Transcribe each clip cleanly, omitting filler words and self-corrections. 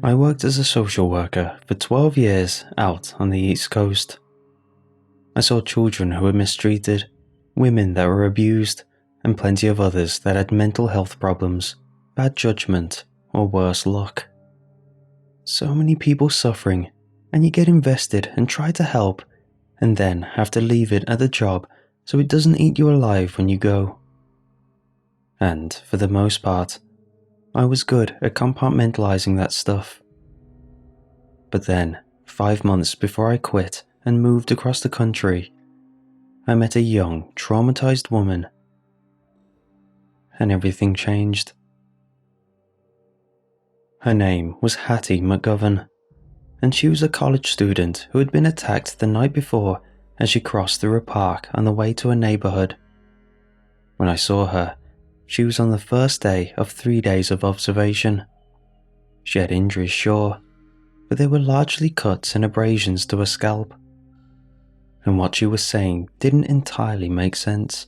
I worked as a social worker for 12 years out on the East Coast. I saw children who were mistreated, women that were abused, and plenty of others that had mental health problems, bad judgment, or worse luck. So many people suffering, and you get invested and try to help, and then have to leave it at the job so it doesn't eat you alive when you go. And, for the most part, I was good at compartmentalizing that stuff. But then, 5 months before I quit and moved across the country, I met a young, traumatized woman. And everything changed. Her name was Hatti McGovern, and she was a college student who had been attacked the night before as she crossed through a park on the way to a neighborhood. When I saw her, she was on the first day of 3 days of observation. She had injuries, sure, but they were largely cuts and abrasions to her scalp. And what she was saying didn't entirely make sense.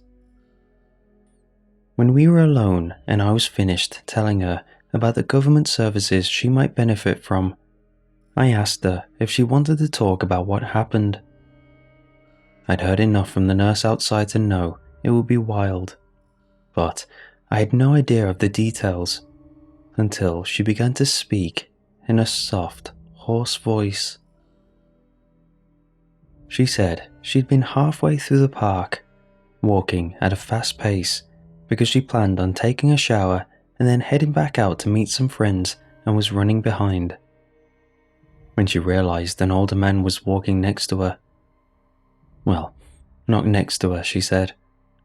When we were alone and I was finished telling her about the government services she might benefit from, I asked her if she wanted to talk about what happened. I'd heard enough from the nurse outside to know it would be wild, but I had no idea of the details until she began to speak in a soft, hoarse voice. She said she'd been halfway through the park, walking at a fast pace because she planned on taking a shower and then heading back out to meet some friends and was running behind. When she realized an older man was walking next to her. Well, not next to her, she said,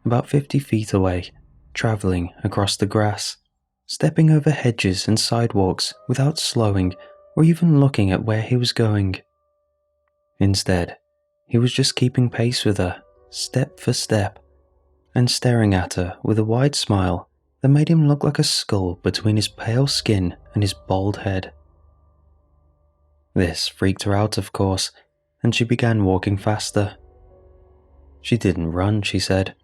about 50 feet away, traveling across the grass, stepping over hedges and sidewalks without slowing or even looking at where he was going. Instead, he was just keeping pace with her, step for step, and staring at her with a wide smile that made him look like a skull between his pale skin and his bald head. This freaked her out, of course, and she began walking faster. She didn't run, she said,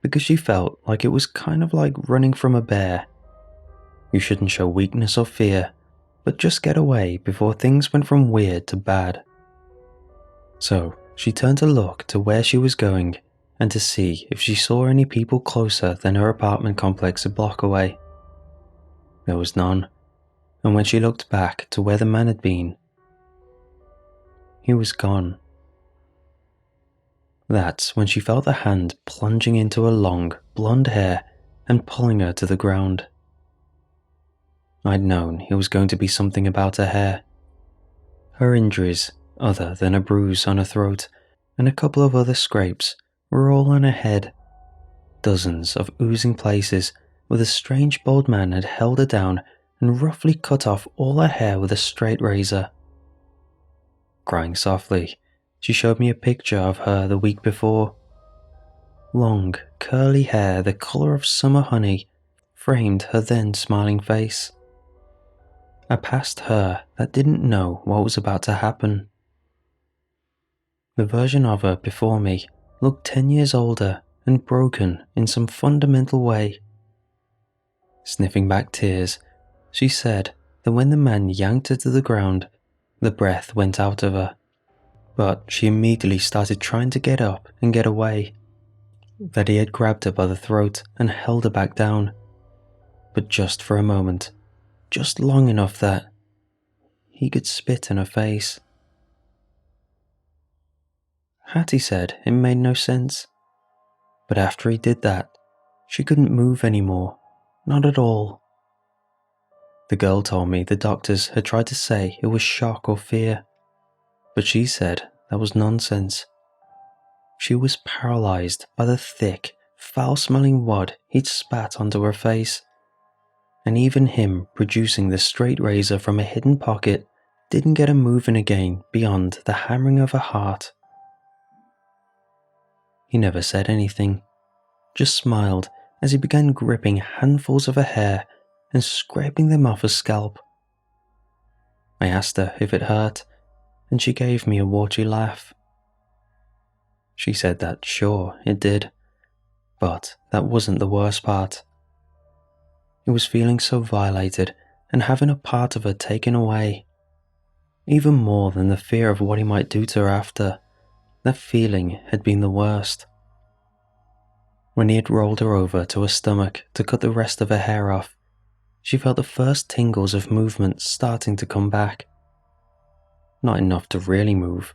because she felt like it was kind of like running from a bear. You shouldn't show weakness or fear, but just get away before things went from weird to bad. So she turned to look to where she was going and to see if she saw any people closer than her apartment complex a block away. There was none, and when she looked back to where the man had been, he was gone. That's when she felt a hand plunging into her long, blonde hair and pulling her to the ground. I'd known it was going to be something about her hair. Her injuries, other than a bruise on her throat and a couple of other scrapes, were all on her head. Dozens of oozing places where the strange bald man had held her down and roughly cut off all her hair with a straight razor. Crying softly, she showed me a picture of her the week before. Long, curly hair the color of summer honey framed her then smiling face. A past her that didn't know what was about to happen. The version of her before me looked 10 years older and broken in some fundamental way. Sniffing back tears, she said that when the man yanked her to the ground, the breath went out of her, but she immediately started trying to get up and get away. That he had grabbed her by the throat and held her back down, but just for a moment, just long enough that he could spit in her face. Hatti said it made no sense, but after he did that, she couldn't move anymore, not at all. The girl told me the doctors had tried to say it was shock or fear, but she said that was nonsense. She was paralyzed by the thick, foul-smelling wad he'd spat onto her face, and even him producing the straight razor from a hidden pocket didn't get her moving again beyond the hammering of her heart. He never said anything, just smiled as he began gripping handfuls of her hair and scraping them off her scalp. I asked her if it hurt, and she gave me a watery laugh. She said that sure, it did, but that wasn't the worst part. It was feeling so violated and having a part of her taken away. Even more than the fear of what he might do to her after, that feeling had been the worst. When he had rolled her over to her stomach to cut the rest of her hair off, she felt the first tingles of movement starting to come back. Not enough to really move,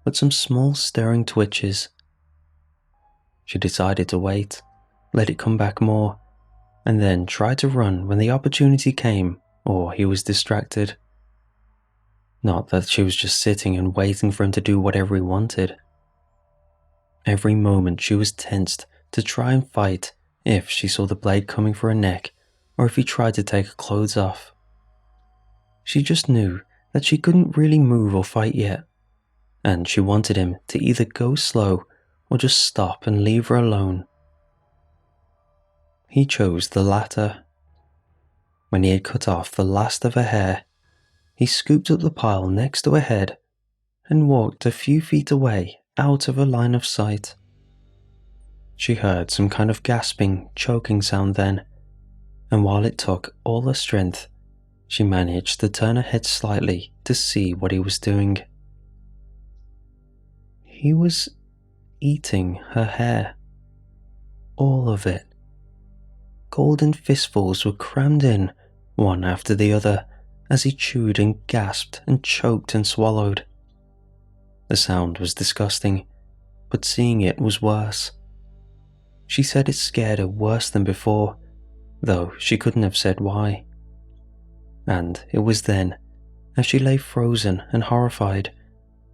but some small stirring twitches. She decided to wait, let it come back more, and then try to run when the opportunity came or he was distracted. Not that she was just sitting and waiting for him to do whatever he wanted. Every moment she was tensed to try and fight if she saw the blade coming for her neck or if he tried to take her clothes off. She just knew that she couldn't really move or fight yet, and she wanted him to either go slow or just stop and leave her alone. He chose the latter. When he had cut off the last of her hair, he scooped up the pile next to her head and walked a few feet away out of her line of sight. She heard some kind of gasping, choking sound then, and while it took all her strength, she managed to turn her head slightly to see what he was doing. He was eating her hair. All of it. Golden fistfuls were crammed in, one after the other, as he chewed and gasped and choked and swallowed. The sound was disgusting, but seeing it was worse. She said it scared her worse than before, though she couldn't have said why. And it was then, as she lay frozen and horrified,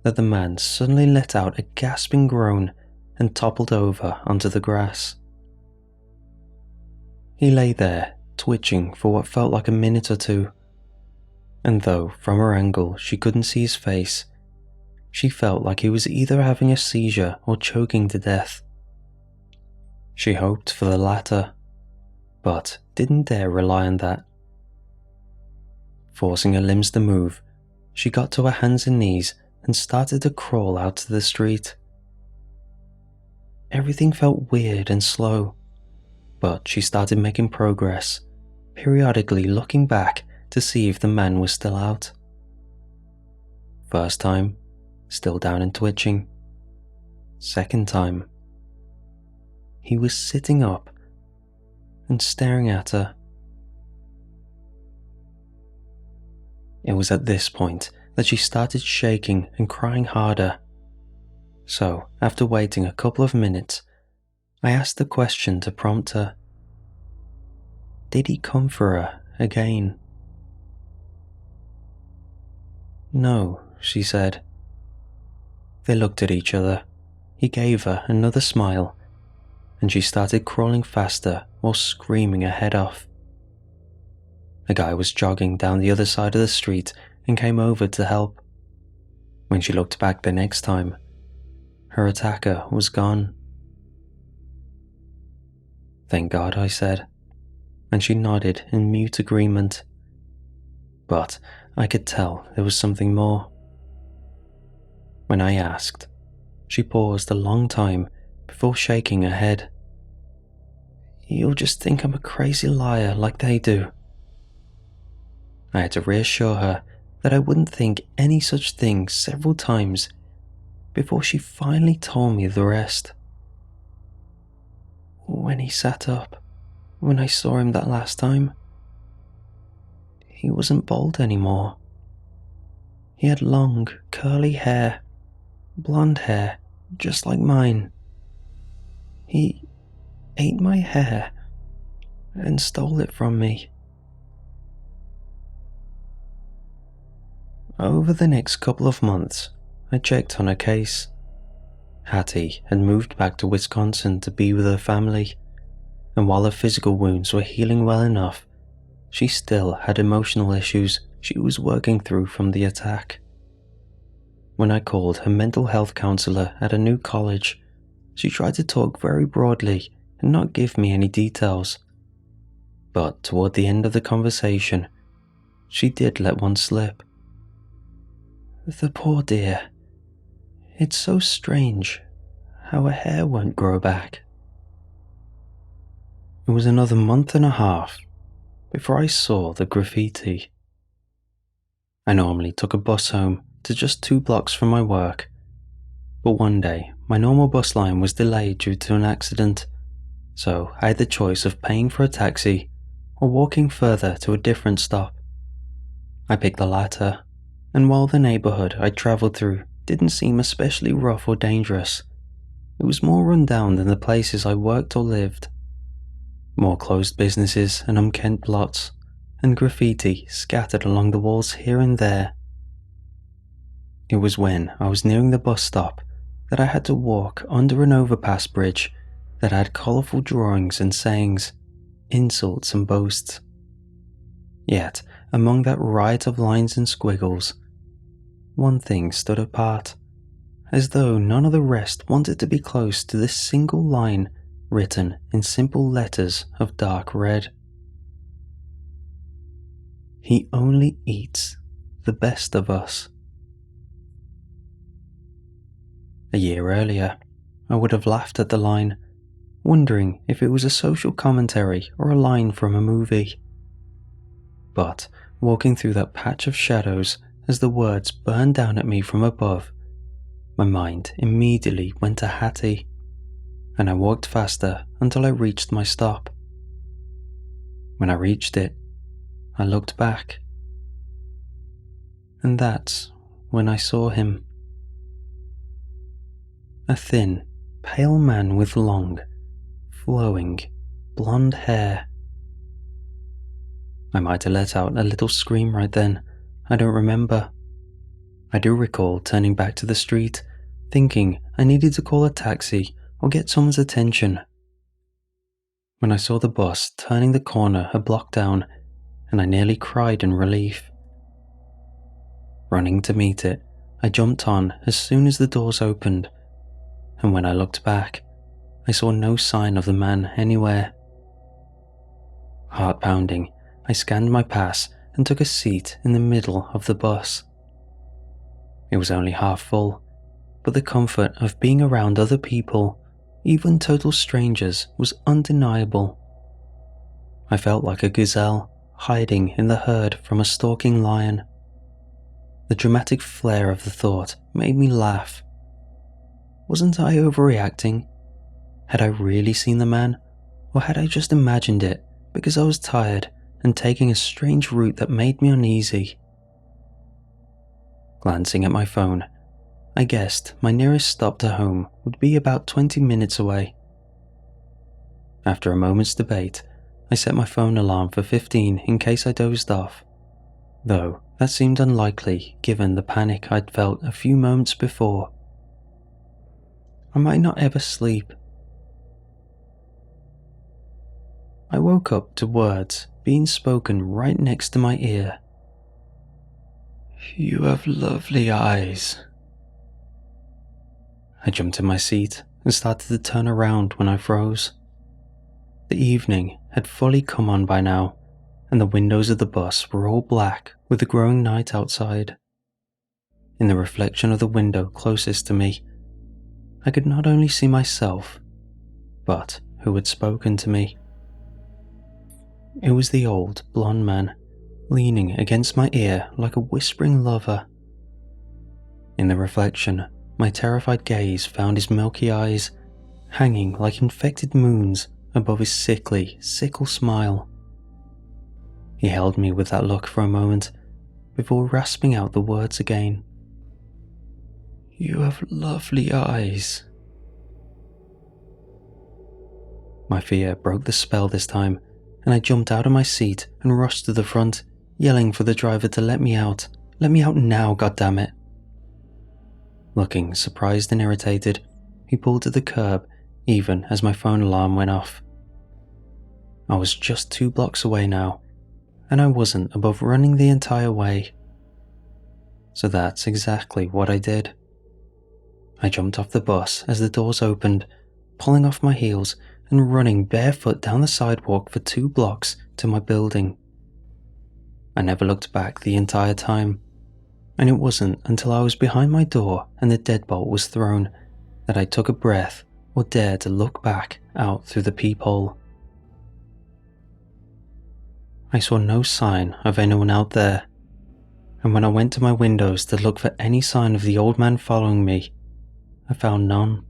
that the man suddenly let out a gasping groan and toppled over onto the grass. He lay there, twitching for what felt like a minute or two, and though from her angle she couldn't see his face, she felt like he was either having a seizure or choking to death. She hoped for the latter, but didn't dare rely on that. Forcing her limbs to move, she got to her hands and knees and started to crawl out to the street. Everything felt weird and slow, but she started making progress, periodically looking back to see if the man was still out. First time, still down and twitching. Second time, he was sitting up and staring at her. It was at this point that she started shaking and crying harder. So, after waiting a couple of minutes, I asked the question to prompt her. Did he come for her again? No, she said. They looked at each other. He gave her another smile, and she started crawling faster while screaming her head off. A guy was jogging down the other side of the street and came over to help. When she looked back the next time, her attacker was gone. Thank God, I said, and she nodded in mute agreement. But I could tell there was something more. When I asked, she paused a long time before shaking her head. You'll just think I'm a crazy liar like they do. I had to reassure her that I wouldn't think any such thing several times before she finally told me the rest. When he sat up, when I saw him that last time, he wasn't bald anymore. He had long, curly hair, blonde hair, just like mine. He ate my hair and stole it from me. Over the next couple of months, I checked on her case. Hatti had moved back to Wisconsin to be with her family, and while her physical wounds were healing well enough, she still had emotional issues she was working through from the attack. When I called her mental health counselor at a new college, she tried to talk very broadly and not give me any details. But toward the end of the conversation, she did let one slip. The poor dear. It's so strange how her hair won't grow back. It was another month and a half before I saw the graffiti. I normally took a bus home to just 2 blocks from my work, but one day my normal bus line was delayed due to an accident, so I had the choice of paying for a taxi or walking further to a different stop. I picked the latter, and while the neighbourhood I travelled through didn't seem especially rough or dangerous, it was more run down than the places I worked or lived. More closed businesses and unkempt lots, and graffiti scattered along the walls here and there. It was when I was nearing the bus stop that I had to walk under an overpass bridge that had colourful drawings and sayings, insults and boasts. Yet, among that riot of lines and squiggles, one thing stood apart, as though none of the rest wanted to be close to this single line written in simple letters of dark red. He only eats the best of us. A year earlier, I would have laughed at the line, wondering if it was a social commentary or a line from a movie. But walking through that patch of shadows as the words burned down at me from above, my mind immediately went to Hatti, and I walked faster until I reached my stop. When I reached it, I looked back, and that's when I saw him. A thin, pale man with long, flowing, blonde hair. I might have let out a little scream right then, I don't remember. I do recall turning back to the street, thinking I needed to call a taxi or get someone's attention. When I saw the bus turning the corner a block down, and I nearly cried in relief. Running to meet it, I jumped on as soon as the doors opened, and when I looked back, I saw no sign of the man anywhere. Heart pounding, I scanned my pass and took a seat in the middle of the bus. It was only half full, but the comfort of being around other people, even total strangers, was undeniable. I felt like a gazelle hiding in the herd from a stalking lion. The dramatic flair of the thought made me laugh. Wasn't I overreacting? Had I really seen the man, or had I just imagined it because I was tired and taking a strange route that made me uneasy? Glancing at my phone, I guessed my nearest stop to home would be about 20 minutes away. After a moment's debate, I set my phone alarm for 15 in case I dozed off, though that seemed unlikely given the panic I'd felt a few moments before. I might not ever sleep. I woke up to words being spoken right next to my ear. "You have lovely eyes." I jumped in my seat and started to turn around when I froze. The evening had fully come on by now, and the windows of the bus were all black with the growing night outside. In the reflection of the window closest to me, I could not only see myself, but who had spoken to me. It was the old, blonde man, leaning against my ear like a whispering lover. In the reflection, my terrified gaze found his milky eyes, hanging like infected moons above his sickle smile. He held me with that look for a moment, before rasping out the words again. "You have lovely eyes." My fear broke the spell this time, and I jumped out of my seat and rushed to the front, yelling for the driver to let me out. Let me out now, goddammit. Looking surprised and irritated, he pulled to the curb even as my phone alarm went off. I was just 2 blocks away now, and I wasn't above running the entire way. So that's exactly what I did. I jumped off the bus as the doors opened, pulling off my heels and running barefoot down the sidewalk for 2 blocks to my building. I never looked back the entire time, and it wasn't until I was behind my door and the deadbolt was thrown that I took a breath or dared to look back out through the peephole. I saw no sign of anyone out there. and when I went to my windows to look for any sign of the old man following me, I found none.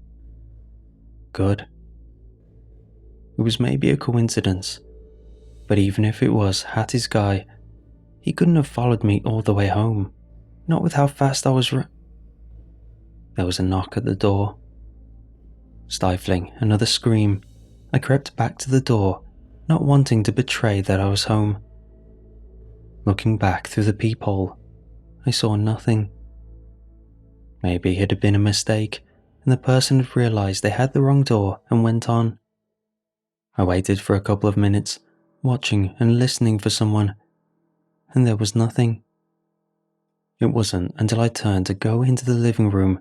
Good. It was maybe a coincidence, but even if it was Hatti's guy, he couldn't have followed me all the way home, not with how fast I was There was a knock at the door. Stifling another scream, I crept back to the door, not wanting to betray that I was home. Looking back through the peephole, I saw nothing. Maybe it had been a mistake, and the person had realized they had the wrong door and went on. I waited for a couple of minutes, watching and listening for someone, and there was nothing. It wasn't until I turned to go into the living room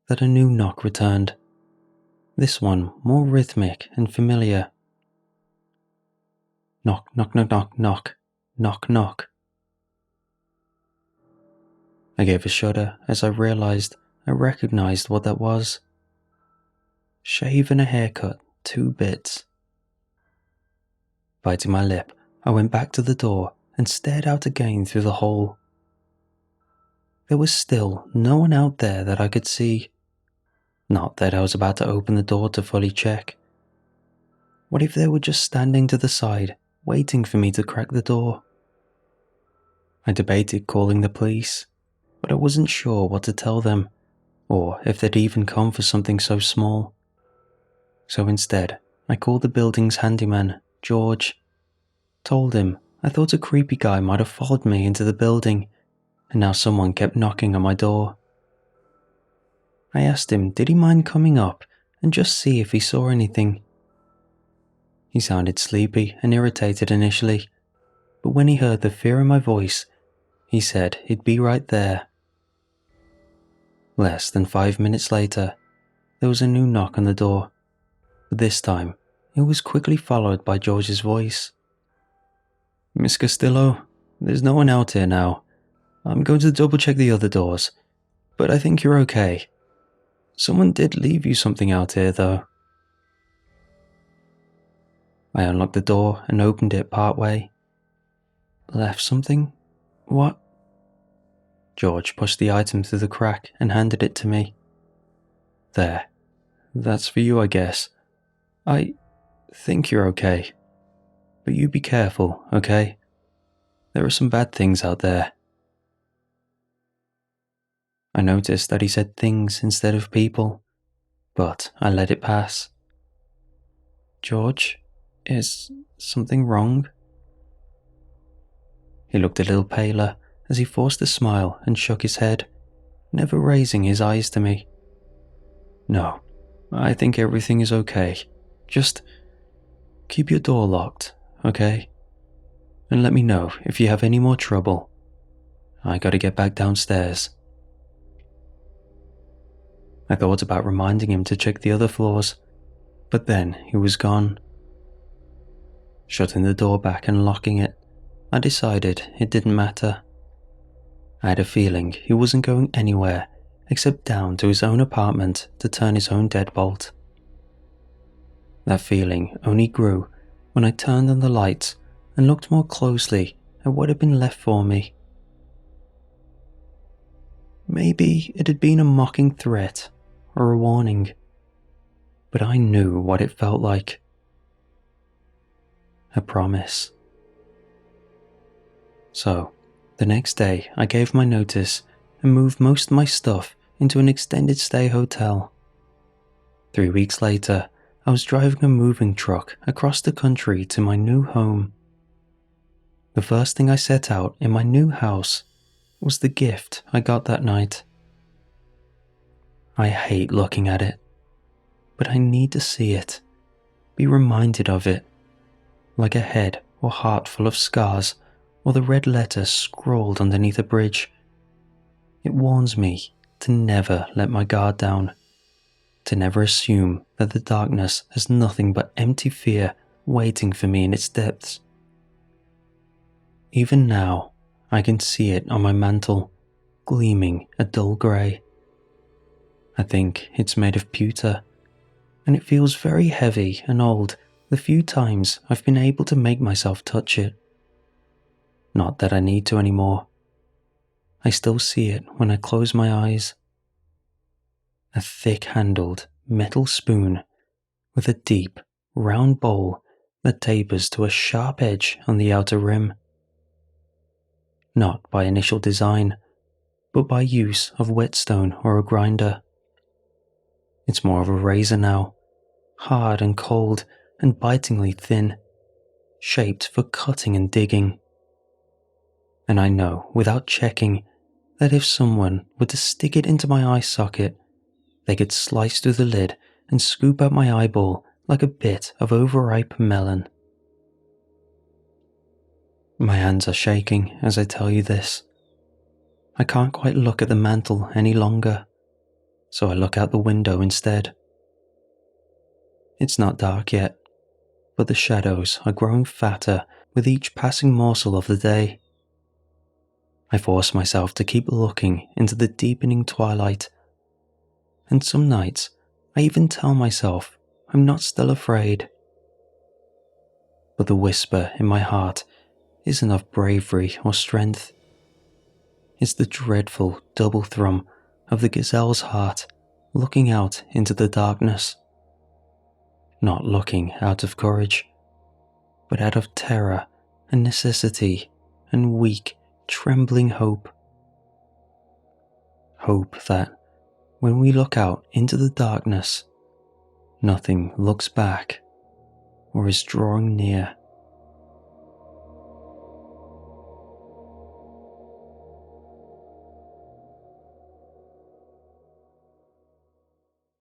that a new knock returned. This one more rhythmic and familiar. Knock, knock, knock, knock, knock, knock, knock. I gave a shudder as I realized I recognized what that was. Shave and a haircut, 2 bits. Biting my lip, I went back to the door and stared out again through the hole. There was still no one out there that I could see. Not that I was about to open the door to fully check. What if they were just standing to the side, waiting for me to crack the door? I debated calling the police, but I wasn't sure what to tell them, or if they'd even come for something so small. So instead, I called the building's handyman, George. Told him I thought a creepy guy might have followed me into the building, and now someone kept knocking on my door. I asked him did he mind coming up and just see if he saw anything. He sounded sleepy and irritated initially, but when he heard the fear in my voice, he said he'd be right there. Less than 5 minutes later, there was a new knock on the door, but this time it was quickly followed by George's voice. "Miss Castillo, there's no one out here now. I'm going to double check the other doors, but I think you're okay. Someone did leave you something out here though." I unlocked the door and opened it part way. "Left something? What?" George pushed the item through the crack and handed it to me. "There. That's for you, I guess. I think you're okay. But you be careful, okay? There are some bad things out there." I noticed that he said things instead of people, but I let it pass. "George, is something wrong?" He looked a little paler as he forced a smile and shook his head, never raising his eyes to me. "No, I think everything is okay. Just keep your door locked, okay? And let me know if you have any more trouble. I gotta get back downstairs." I thought about reminding him to check the other floors, but then he was gone. Shutting the door back and locking it, I decided it didn't matter. I had a feeling he wasn't going anywhere except down to his own apartment to turn his own deadbolt. That feeling only grew when I turned on the lights and looked more closely at what had been left for me. Maybe it had been a mocking threat or a warning, but I knew what it felt like. A promise. So, the next day I gave my notice and moved most of my stuff into an extended stay hotel. 3 weeks later, I was driving a moving truck across the country to my new home. The first thing I set out in my new house was the gift I got that night. I hate looking at it, but I need to see it, be reminded of it, like a head or heart full of scars or the red letters scrawled underneath a bridge. It warns me to never let my guard down, to never assume that the darkness has nothing but empty fear waiting for me in its depths. Even now, I can see it on my mantle, gleaming a dull grey. I think it's made of pewter, and it feels very heavy and old the few times I've been able to make myself touch it. Not that I need to anymore. I still see it when I close my eyes. A thick-handled metal spoon with a deep, round bowl that tapers to a sharp edge on the outer rim. Not by initial design, but by use of whetstone or a grinder. It's more of a razor now, hard and cold and bitingly thin, shaped for cutting and digging. And I know, without checking, that if someone were to stick it into my eye socket, they could slice through the lid and scoop out my eyeball like a bit of overripe melon. My hands are shaking as I tell you this. I can't quite look at the mantel any longer, so I look out the window instead. It's not dark yet, but the shadows are growing fatter with each passing morsel of the day. I force myself to keep looking into the deepening twilight, and some nights I even tell myself I'm not still afraid. But the whisper in my heart isn't of bravery or strength. It's the dreadful double thrum of the gazelle's heart looking out into the darkness. Not looking out of courage, but out of terror and necessity and weak, trembling hope. Hope that, when we look out into the darkness, nothing looks back or is drawing near.